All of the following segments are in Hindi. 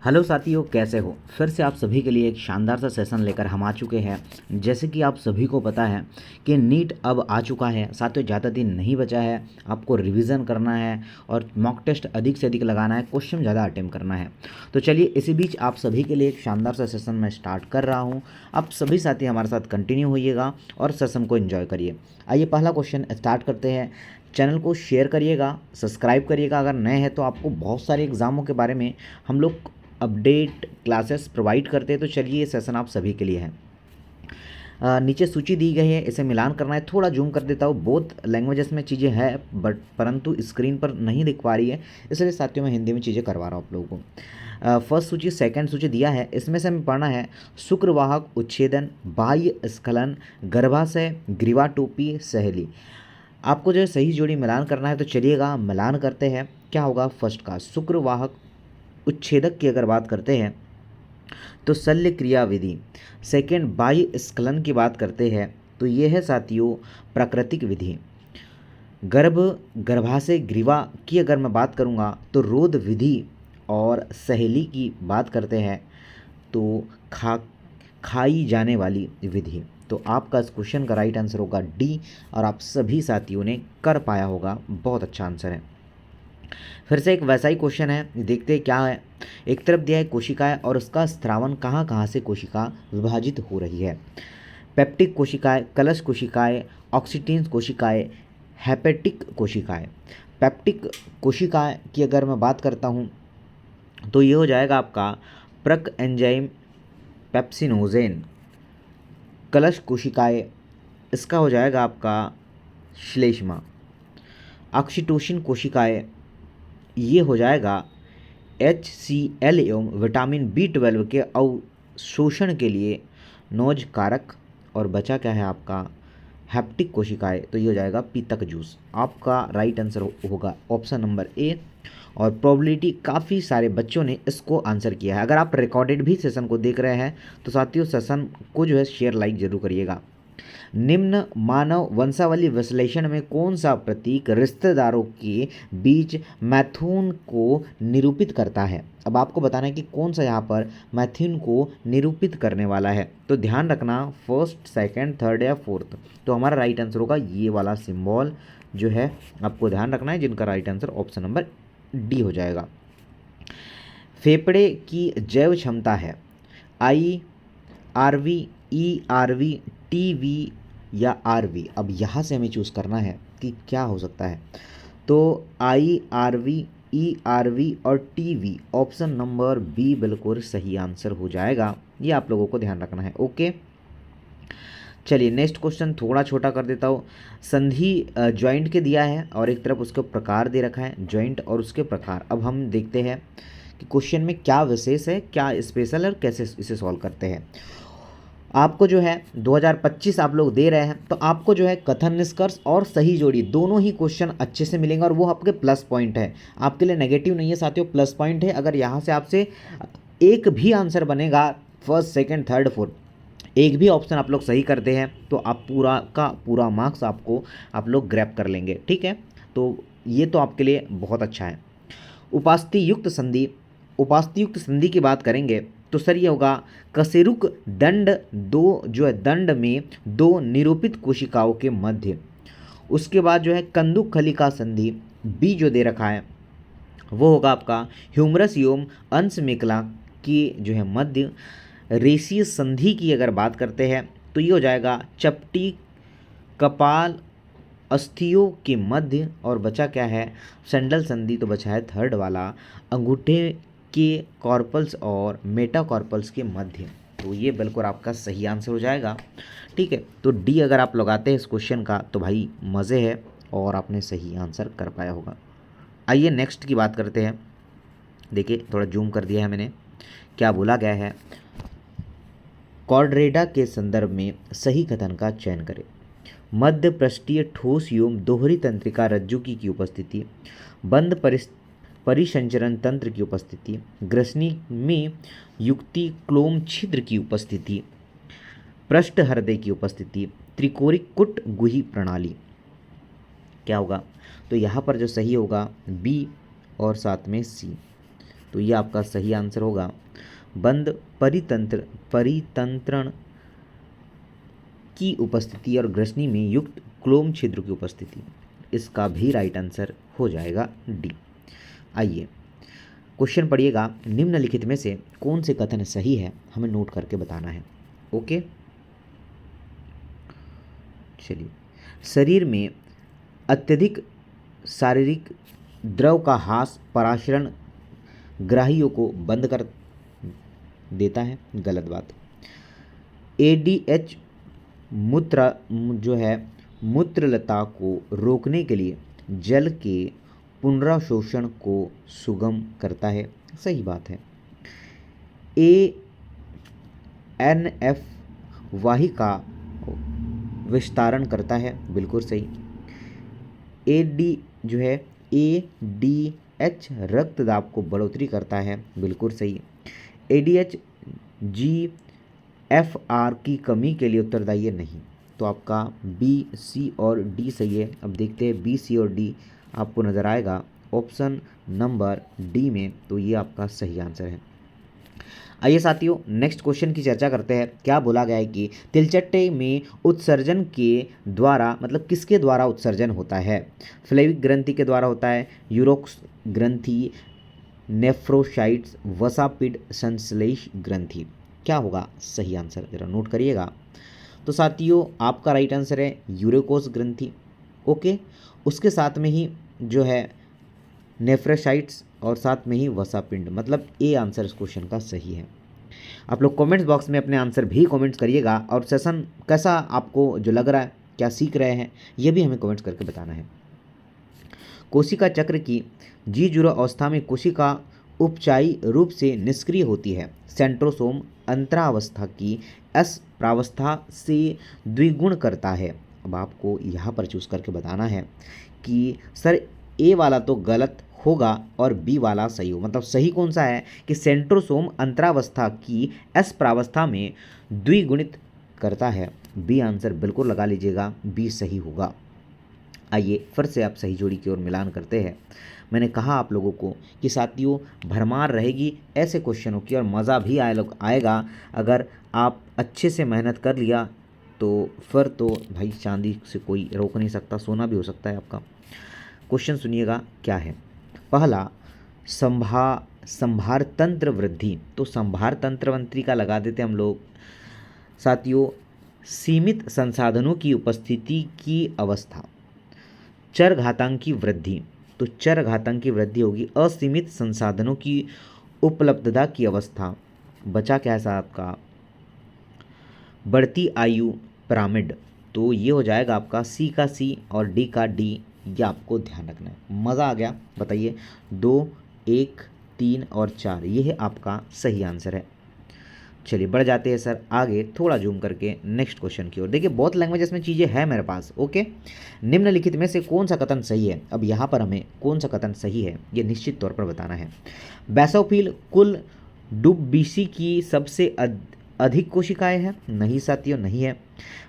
हेलो साथियों, कैसे हो। फिर से आप सभी के लिए एक शानदार सा सेशन लेकर हम आ चुके हैं। जैसे कि आप सभी को पता है कि नीट अब आ चुका है साथियों, ज़्यादा दिन नहीं बचा है। आपको रिवीजन करना है और मॉक टेस्ट अधिक से अधिक लगाना है, क्वेश्चन ज़्यादा अटेम्प्ट करना है। तो चलिए इसी बीच आप सभी के लिए एक शानदार सा सेशन मैं स्टार्ट कर रहा हूँ। आप सभी साथी हमारे साथ कंटिन्यू होइएगा और सेशन को एंजॉय करिए। आइए पहला क्वेश्चन स्टार्ट करते हैं। चैनल को शेयर करिएगा, सब्सक्राइब करिएगा अगर नए हैं तो। आपको बहुत सारे एग्ज़ामों के बारे में हम लोग अपडेट क्लासेस प्रोवाइड करते हैं। तो चलिए ये सेशन आप सभी के लिए है। नीचे सूची दी गई है, इसे मिलान करना है। थोड़ा जूम कर देता हूँ, बहुत लैंग्वेजेस में चीज़ें हैं बट परंतु स्क्रीन पर नहीं दिख पा रही है, इसलिए साथियों मैं हिंदी में चीज़ें करवा रहा हूँ आप लोगों को। फर्स्ट सूची सेकंड सूची दिया है, इसमें से हमें पढ़ना है शुक्रवाहक उच्छेदन, बाह्य स्खलन, गर्भाशय, ग्रीवा टोपी, सहेली। आपको जो है सही जोड़ी मिलान करना है। तो चलिएगा मिलान करते हैं। क्या होगा फर्स्ट का शुक्रवाहक उच्छेदक की अगर बात करते हैं तो शल्य क्रिया विधि। सेकेंड बाह्य स्खलन की बात करते हैं तो ये है साथियों प्राकृतिक विधि। गर्भाशय ग्रीवा की अगर मैं बात करूँगा तो रोध विधि। और सहेली की बात करते हैं तो खाई जाने वाली विधि। तो आपका इस क्वेश्चन का राइट आंसर होगा डी, और आप सभी साथियों ने कर पाया होगा। बहुत अच्छा आंसर है। फिर से एक वैसा ही क्वेश्चन है, देखते हैं क्या है। एक तरफ दिया है कोशिकाएं और उसका स्त्रावन कहाँ कहाँ से कोशिका विभाजित हो रही है। पेप्टिक कोशिकाएं, कलश कोशिकाएं, ऑक्सीटिन कोशिकाएं, हेपेटिक कोशिकाएं। पेप्टिक कोशिकाएं की अगर मैं बात करता हूँ तो ये हो जाएगा आपका प्रक एंजाइम पेप्सिनोजेन। कलश कोशिकाएं, इसका हो जाएगा आपका श्लेष्मा। ऑक्सीटोसिन कोशिकाएं, ये हो जाएगा HCl एवं विटामिन B12 के अवशोषण के लिए नोज कारक। और बचा क्या है आपका हैप्टिक कोशिकाएं, तो ये हो जाएगा पीतक जूस। आपका राइट आंसर होगा ऑप्शन नंबर ए। और प्रोबेबिलिटी काफ़ी सारे बच्चों ने इसको आंसर किया है। अगर आप रिकॉर्डेड भी सेशन को देख रहे हैं तो साथियों सेशन को जो है शेयर लाइक जरूर करिएगा। निम्न मानव वंशावली विश्लेषण में कौन सा प्रतीक रिश्तेदारों के बीच मैथुन को निरूपित करता है। अब आपको बताना है कि कौन सा यहाँ पर मैथुन को निरूपित करने वाला है। तो ध्यान रखना फर्स्ट सेकंड थर्ड या फोर्थ। तो हमारा राइट आंसर होगा ये वाला सिंबल जो है, आपको ध्यान रखना है, जिनका right answer option number D हो जाएगा। फेफड़े की जैव क्षमता है IRV, ERV, TV या RV। अब यहाँ से हमें चूज़ करना है कि क्या हो सकता है। तो IRV, ERV और TV, ऑप्शन नंबर बी बिल्कुल सही आंसर हो जाएगा। ये आप लोगों को ध्यान रखना है। ओके चलिए नेक्स्ट क्वेश्चन थोड़ा छोटा कर देता हूँ। संधि जॉइंट के दिया है और एक तरफ उसके प्रकार दे रखा है, जॉइंट और उसके प्रकार। अब हम देखते हैं कि क्वेश्चन में क्या विशेष है, क्या स्पेशल है और कैसे इसे सॉल्व करते हैं। आपको जो है 2025 आप लोग दे रहे हैं तो आपको जो है कथन निष्कर्ष और सही जोड़ी दोनों ही क्वेश्चन अच्छे से मिलेंगे और वो आपके प्लस पॉइंट है। आपके लिए नेगेटिव नहीं है साथियों, प्लस पॉइंट है। अगर यहाँ से आपसे एक भी आंसर बनेगा, फर्स्ट सेकंड थर्ड फोर्थ, एक भी ऑप्शन आप लोग सही करते हैं तो आप पूरा का पूरा मार्क्स आप लोग ग्रैब कर लेंगे। ठीक है, तो ये तो आपके लिए बहुत अच्छा है। उपास्थि युक्त संधि, उपास्थि युक्त संधि की बात करेंगे तो सर ये होगा कशेरुक दंड, दो जो है दंड में दो निरूपित कोशिकाओं के मध्य। उसके बाद जो है कंदुक खलिका संधि, बी जो दे रखा है वो होगा आपका ह्यूमरस एवं अंश मेखला की जो है मध्य। रेशीय संधि की अगर बात करते हैं तो ये हो जाएगा चपटी कपाल अस्थियों के मध्य। और बचा क्या है सैंडल संधि, तो बचा है थर्ड वाला अंगूठे के कॉर्पल्स और मेटाकॉर्पल्स के मध्य। तो ये बिल्कुल आपका सही आंसर हो जाएगा। ठीक है, तो डी अगर आप लगाते हैं इस क्वेश्चन का तो भाई मज़े है और आपने सही आंसर कर पाया होगा। आइए नेक्स्ट की बात करते हैं। देखिए थोड़ा जूम कर दिया है मैंने, क्या बोला गया है। कॉर्डरेडा के संदर्भ में सही कथन का चयन करें। मध्य पृष्ठीय ठोस एवं दोहरी तंत्रिका रज्जु की उपस्थिति, बंद परिसंचरण तंत्र की उपस्थिति, ग्रसनी में युक्ति क्लोम छिद्र की उपस्थिति, पृष्ठ हृदय की उपस्थिति, त्रिकोरिक कुट गुही प्रणाली। क्या होगा, तो यहाँ पर जो सही होगा बी और साथ में सी। तो ये आपका सही आंसर होगा। बंद परितंत्रण की उपस्थिति और ग्रसनी में युक्त क्लोम छिद्र की उपस्थिति, इसका भी राइट आंसर हो जाएगा डी। आइए क्वेश्चन पढ़िएगा, निम्नलिखित में से कौन से कथन सही है, हमें नोट करके बताना है। ओके, चलिए। शरीर में अत्यधिक शारीरिक द्रव का ह्रास पराशरण ग्राहियों को बंद कर देता है, गलत बात। एडीएच मूत्र जो है मूत्रलता को रोकने के लिए जल के पुनराशोषण को सुगम करता है, सही बात है। एएनएफ वाहिका विस्तारण करता है, बिल्कुल सही। एडी जो है एडीएच रक्त दाब को बढ़ोतरी करता है, बिल्कुल सही। एडीएच जीएफआर की कमी के लिए उत्तरदायी नहीं, तो आपका बी, सी और डी सही है। अब देखते हैं बी, सी और डी आपको नज़र आएगा ऑप्शन नंबर डी में, तो ये आपका सही आंसर है। आइए साथियों नेक्स्ट क्वेश्चन की चर्चा करते हैं। क्या बोला गया है कि तिलचट्टे में उत्सर्जन के द्वारा, मतलब किसके द्वारा उत्सर्जन होता है? फ्लेविक ग्रंथि के द्वारा होता है, यूरोक्स ग्रंथि, नेफ्रोसाइट्स, वसापिड, संश्लेष ग्रंथि। क्या होगा सही आंसर, जरा नोट करिएगा। तो साथियों आपका राइट आंसर है यूरोकोस ग्रंथि। ओके, उसके साथ में ही जो है नेफ्रोसाइट्स और साथ में ही वसापिंड, मतलब ए आंसर इस क्वेश्चन का सही है। आप लोग कमेंट्स बॉक्स में अपने आंसर भी कमेंट्स करिएगा, और सेशन कैसा आपको जो लग रहा है, क्या सीख रहे हैं, ये भी हमें कमेंट्स करके बताना है। कोशिका चक्र की जी0 अवस्था में कोशिका उपचायी रूप से निष्क्रिय होती है। सेंट्रोसोम अंतरावस्था की एस प्रावस्था से द्विगुण करता है। अब आपको यहाँ पर चूज करके बताना है कि सर ए वाला तो गलत होगा और बी वाला सही हो, मतलब सही कौन सा है कि सेंट्रोसोम अंतरावस्था की एस प्रावस्था में द्विगुणित करता है। बी आंसर बिल्कुल लगा लीजिएगा, बी सही होगा। आइए फिर से आप सही जोड़ी की ओर मिलान करते हैं। मैंने कहा आप लोगों को कि साथियों भरमार रहेगी ऐसे क्वेश्चनों की, और मज़ा भी आएगा अगर आप अच्छे से मेहनत कर लिया तो फिर तो भाई चांदी से कोई रोक नहीं सकता, सोना भी हो सकता है आपका। क्वेश्चन सुनिएगा क्या है। पहला, संभार तंत्र वृद्धि, तो संभार तंत्र मंत्री का लगा देते हम लोग। साथियों सीमित संसाधनों की उपस्थिति की अवस्था। चर घातांकी वृद्धि, तो चर घातांकी वृद्धि होगी असीमित संसाधनों की उपलब्धता की अवस्था। बचा क्या है साहब आपका बढ़ती आयु पिरामिड, तो ये हो जाएगा आपका सी का सी और डी का डी। ये आपको ध्यान रखना है। मज़ा आ गया, बताइए 2, 1, 3 और 4, ये है आपका सही आंसर है। चलिए बढ़ जाते हैं सर आगे, थोड़ा जूम करके नेक्स्ट क्वेश्चन की ओर। देखिए बहुत लैंग्वेजेस में चीज़ें हैं मेरे पास। ओके, निम्नलिखित में से कौन सा कथन सही है? अब यहाँ पर हमें कौन सा कथन सही है ये निश्चित तौर पर बताना है। बेसोफिल कुल डुब्बीसी की सबसे अधिक कोशिकाएं हैं? नहीं साथियों, नहीं है।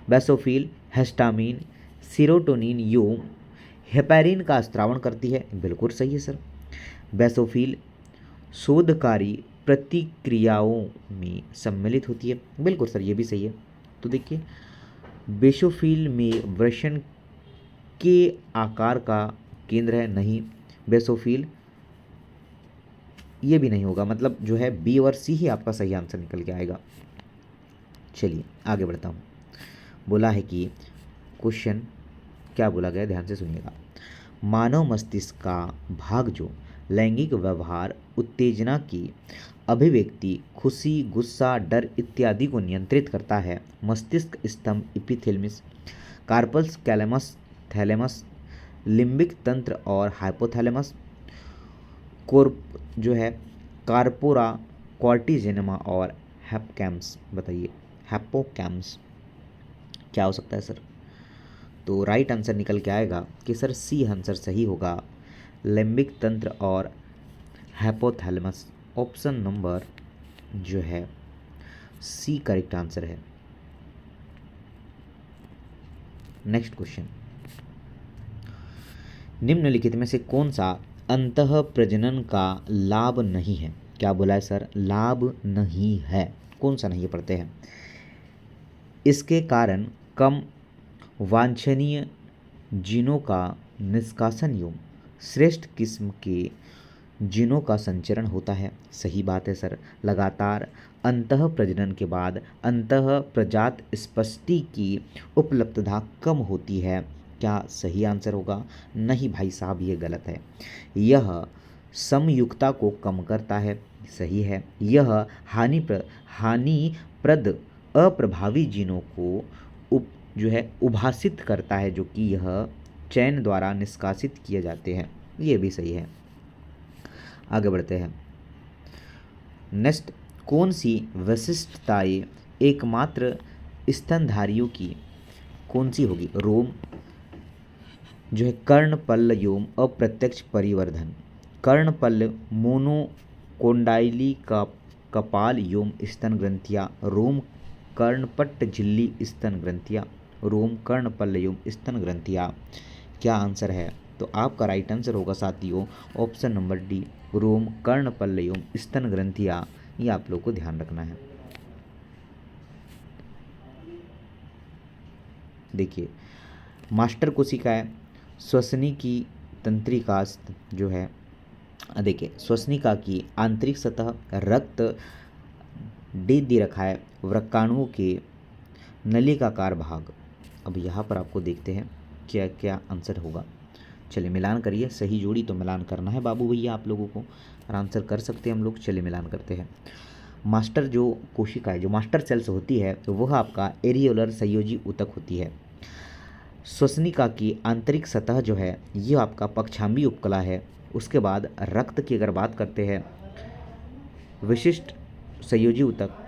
बेसोफिल हिस्टामिन, सीरोटोनिन यो हेपेरिन का स्त्रावण करती है, बिल्कुल सही है सर। बेसोफिल शोधकारी प्रतिक्रियाओं में सम्मिलित होती है, बिल्कुल सर ये भी सही है। तो देखिए बेसोफिल में वृषण के आकार का केंद्र है, नहीं। बेसोफिल ये भी नहीं होगा, मतलब जो है बी और सी ही आपका सही आंसर निकल के आएगा। चलिए आगे बढ़ता हूँ। बोला है कि क्वेश्चन क्या बोला गया, ध्यान से सुनिएगा। मानव मस्तिष्क का भाग जो लैंगिक व्यवहार, उत्तेजना की अभिव्यक्ति, खुशी, गुस्सा, डर इत्यादि को नियंत्रित करता है, मस्तिष्क स्तंभ इपिथैलेमस, कार्पल्स कैलेमस, थैलेमस, लिम्बिक तंत्र और हाइपोथैलेमस, कोर्प जो है कार्पोरा, कॉर्टिजेनमा और हैप्पोकैम्पस। बताइए हैप्पोकैम्पस क्या हो सकता है सर? तो राइट आंसर निकल के आएगा कि सर सी आंसर सही होगा, लिम्बिक तंत्र और हाइपोथैलेमस। ऑप्शन नंबर जो है सी करेक्ट आंसर है। नेक्स्ट क्वेश्चन, निम्नलिखित में से कौन सा अंतः प्रजनन का लाभ नहीं है। क्या बोला है सर? लाभ नहीं है। कौन सा नहीं है पढ़ते हैं। इसके कारण कम वांछनीय जीनों का निष्कासन एवं श्रेष्ठ किस्म के जीनों का संचरण होता है। सही बात है सर। लगातार अंतः प्रजनन के बाद अंतः प्रजात स्पष्टि की उपलब्धता कम होती है। क्या सही आंसर होगा? नहीं भाई साहब, ये गलत है। यह समयुक्ता को कम करता है। सही है। यह हानिप्रद अप्रभावी जीनों को जो है उभासित करता है, जो कि यह चयन द्वारा निष्कासित किए जाते हैं। ये भी सही है। आगे बढ़ते हैं। नेक्स्ट, कौन सी विशिष्टताएं एकमात्र स्तनधारियों की कौन सी होगी? रोम, जो है कर्णपल्ल एवं अप्रत्यक्ष परिवर्धन, कर्णपल्ल, मोनोकोंडाइली का कपाल एवं स्तन ग्रंथियाँ, रोम कर्णपट्ट झिल्ली स्तन ग्रंथियाँ, रोम कर्णपल्ल एवं स्तन ग्रंथियाँ। क्या आंसर है? तो आपका राइट आंसर होगा साथियों ऑप्शन नंबर डी, रोम कर्णपल्ल एवं स्तन ग्रंथियाँ। ये आप लोग को ध्यान रखना है। देखिए, मास्टर कोशिकाएं श्वसनिकी तंत्रिका जो है, देखिए श्वसनिका की आंतरिक सतह, रक्त दे रखा है, वृक्काणुओं के नलिकाकार भाग। अब यहाँ पर आपको देखते हैं क्या क्या आंसर होगा। चलिए मिलान करिए। सही जोड़ी तो मिलान करना है बाबू भैया आप लोगों को, और आंसर कर सकते हैं हम लोग। चलिए मिलान करते हैं। मास्टर जो कोशिका है, जो मास्टर सेल्स होती है, तो वह आपका एरियोलर संयोजी ऊतक होती है। श्वसनिका की आंतरिक सतह जो है ये आपका पक्षाम्बी उपकला है। उसके बाद रक्त की अगर बात करते हैं, विशिष्ट संयोजी ऊतक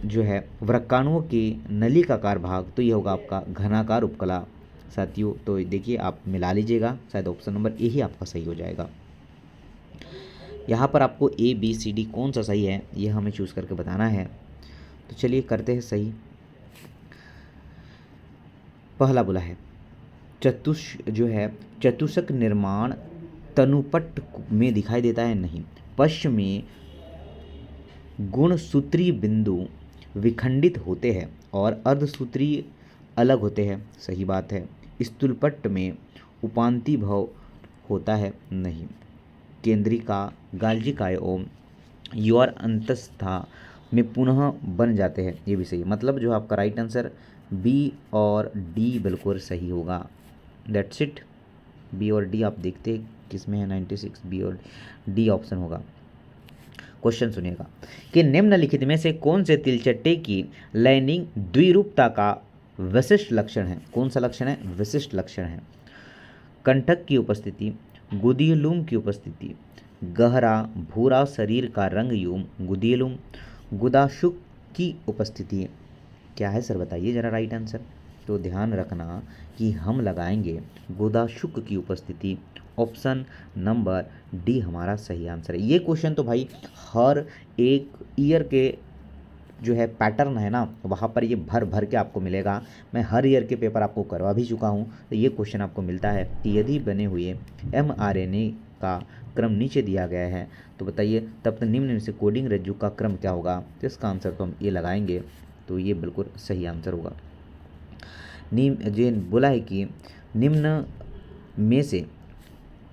जो है वृक्काणुओं के नलिकाकार भाग, तो ये होगा आपका घनाकार उपकला साथियों। तो देखिए आप मिला लीजिएगा, शायद ऑप्शन नंबर ए ही आपका सही हो जाएगा। यहाँ पर आपको ए बी सी डी कौन सा सही है ये हमें चूज़ करके बताना है। तो चलिए करते हैं सही। पहला बोला है चतुष्क निर्माण तनुपट्ट में दिखाई देता है। नहीं। पश्च में गुणसूत्री बिंदु विखंडित होते हैं और अर्धसूत्री अलग होते हैं। सही बात है। स्थूलपट्ट में उपांति भव होता है। नहीं। केंद्रिका, गाल्जिकाय एवं योर अंतस्था में पुनः बन जाते हैं। ये भी सही। मतलब जो आपका राइट आंसर बी और डी बिल्कुल सही होगा। That's it. बी और डी आप देखते हैं किस में है, 96 बी और डी ऑप्शन होगा। क्वेश्चन सुनिएगा कि निम्नलिखित में से कौन से तिलचट्टे की लैंडिंग द्विरूपता का विशिष्ट लक्षण है? कौन सा लक्षण है? विशिष्ट लक्षण है। कंटक की उपस्थिति, गुदियलुम की उपस्थिति, गहरा भूरा शरीर का रंग एवं गुदियलुम, गुदाशुक की उपस्थिति। क्या है सर बताइए जरा राइट आंसर। तो ध्यान रखना कि हम लगाएंगे गुदाशुक की उपस्थिति। ऑप्शन नंबर डी हमारा सही आंसर है। ये क्वेश्चन तो भाई हर एक ईयर के जो है पैटर्न है ना, वहाँ पर ये भर भर के आपको मिलेगा। मैं हर ईयर के पेपर आपको करवा भी चुका हूँ। तो ये क्वेश्चन आपको मिलता है कि यदि बने हुए mRNA का क्रम नीचे दिया गया है तो बताइए तब तो निम्न में से कोडिंग रज्जु का क्रम क्या होगा? तो इसका आंसर तो हम ये लगाएंगे, तो ये बिल्कुल सही आंसर होगा। बोला है कि निम्न में से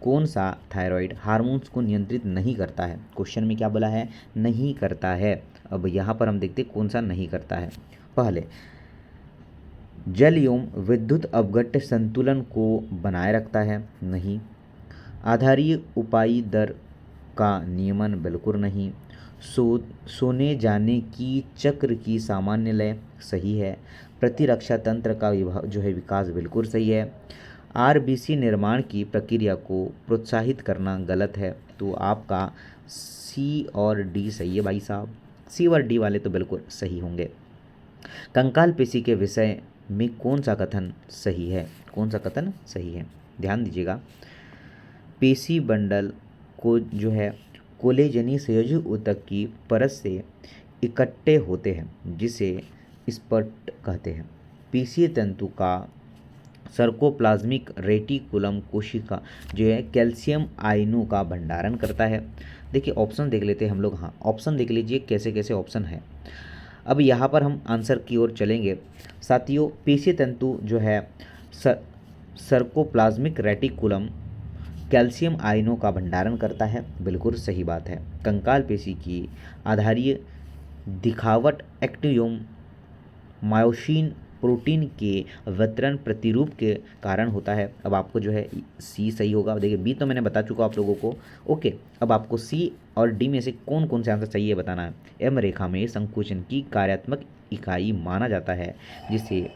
कौन सा थायराइड हार्मोन्स को नियंत्रित नहीं करता है? क्वेश्चन में क्या बोला है? नहीं करता है। अब यहाँ पर हम देखते कौन सा नहीं करता है। पहले, जल एवं विद्युत अपघट्य संतुलन को बनाए रखता है। नहीं। आधारीय उपायी दर का नियमन बिल्कुल नहीं। सोने जाने की चक्र की सामान्य लय सही है। प्रतिरक्षा तंत्र का जो है विकास बिल्कुल सही है। आरबीसी निर्माण की प्रक्रिया को प्रोत्साहित करना गलत है। तो आपका सी और डी सही है भाई साहब। सी और डी वाले तो बिल्कुल सही होंगे। कंकाल पेशी के विषय में कौन सा कथन सही है? कौन सा कथन सही है? ध्यान दीजिएगा। पेशी बंडल को जो है कोलेजनी संयोजी ऊतक की परत से इकट्ठे होते हैं, जिसे स्पट कहते हैं। पेशीय तंतु का सर्कोप्लाज्मिक रेटिकुलम कोशिका जो है कैल्शियम आयनों का भंडारण करता है। देखिए ऑप्शन देख लेते हैं हम लोग। हाँ, ऑप्शन देख लीजिए कैसे कैसे ऑप्शन है। अब यहाँ पर हम आंसर की ओर चलेंगे साथियों। पेशी तंतु जो है सर्कोप्लाज्मिक रेटिकुलम कैल्शियम आयनों का भंडारण करता है, बिल्कुल सही बात है। कंकाल पेशी की आधारीय दिखावट एक्टियोम मायोसिन प्रोटीन के वितरण प्रतिरूप के कारण होता है। अब आपको जो है सी सही होगा। देखिए बी तो मैंने बता चुका आप लोगों को। ओके, अब आपको सी और डी में से कौन कौन से आंसर सही है बताना है। एम रेखा में संकुचन की कार्यात्मक इकाई माना जाता है जिसे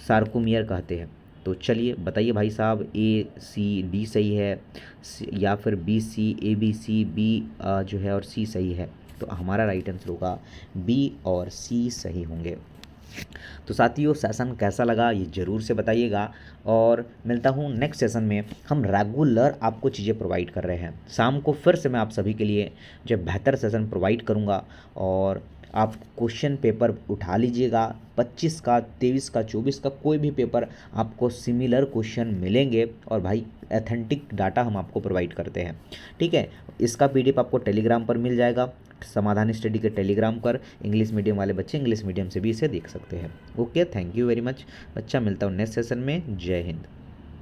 सार्कोमियर कहते हैं। तो चलिए बताइए भाई साहब, ए सी डी सही है या फिर B C A B C B जो है और सी सही है। तो हमारा राइट आंसर होगा बी और सी सही होंगे। तो साथियों सेशन कैसा लगा ये ज़रूर से बताइएगा और मिलता हूँ नेक्स्ट सेशन में। हम रेगुलर आपको चीज़ें प्रोवाइड कर रहे हैं। शाम को फिर से मैं आप सभी के लिए जो बेहतर सेशन प्रोवाइड करूँगा और आप क्वेश्चन पेपर उठा लीजिएगा। 25 का, 23 का, 24 का कोई भी पेपर आपको सिमिलर क्वेश्चन मिलेंगे और भाई एथेंटिक डाटा हम आपको प्रोवाइड करते हैं। ठीक है, इसका पीडीएफ आपको टेलीग्राम पर मिल जाएगा, समाधान स्टडी के टेलीग्राम पर। इंग्लिश मीडियम वाले बच्चे इंग्लिश मीडियम से भी इसे देख सकते हैं। Okay, thank you very much बच्चा। मिलता हूँ नेक्स्ट सेशन में। जय हिंद।